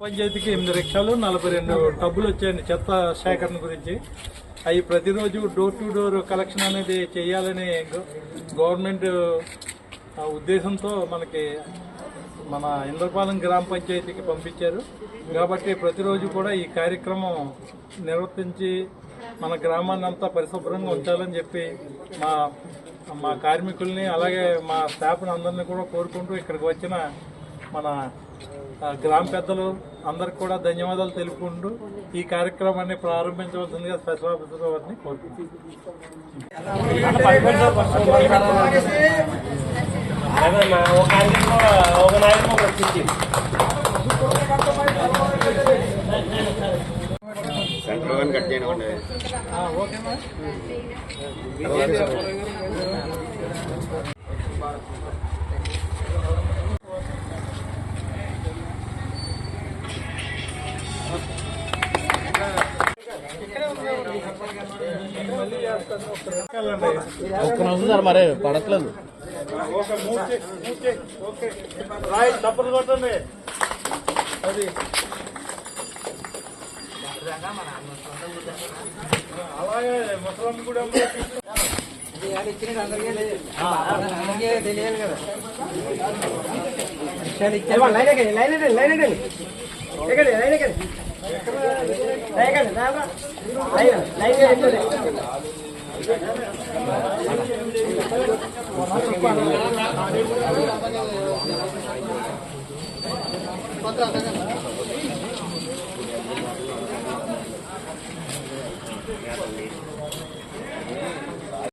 పంచాయతీకి 8 రిక్షాలు 42 టబ్బులు వచ్చాయండి చెత్త సేకరణ గురించి. అవి ప్రతిరోజు డోర్ టు డోర్ కలెక్షన్ అనేది చేయాలని గవర్నమెంట్ ఉద్దేశంతో మనకి మన ఇంద్రపాలెం గ్రామ పంచాయతీకి పంపించారు. కాబట్టి ప్రతిరోజు కూడా ఈ కార్యక్రమం నిర్వర్తించి మన గ్రామాన్ని అంతా పరిశుభ్రంగా ఉంచాలని చెప్పి మా కార్మికుల్ని అలాగే మా స్టాఫ్ని అందరినీ కూడా కోరుకుంటూ ఇక్కడికి వచ్చిన మన గ్రామ పెద్దలు అందరికి కూడా ధన్యవాదాలు తెలుపుకుంటూ ఈ కార్యక్రమాన్ని ప్రారంభించవలసిందిగా స్పెషల్ ఆఫీసర్ వారిని ఓకేనా. ఒక్క నిమిషం సార్, మరి పడట్లేదు. తప్పదు కొట్టండి. అది అలాగే ముసలం కూడా తెలియాలి కదా. లైన్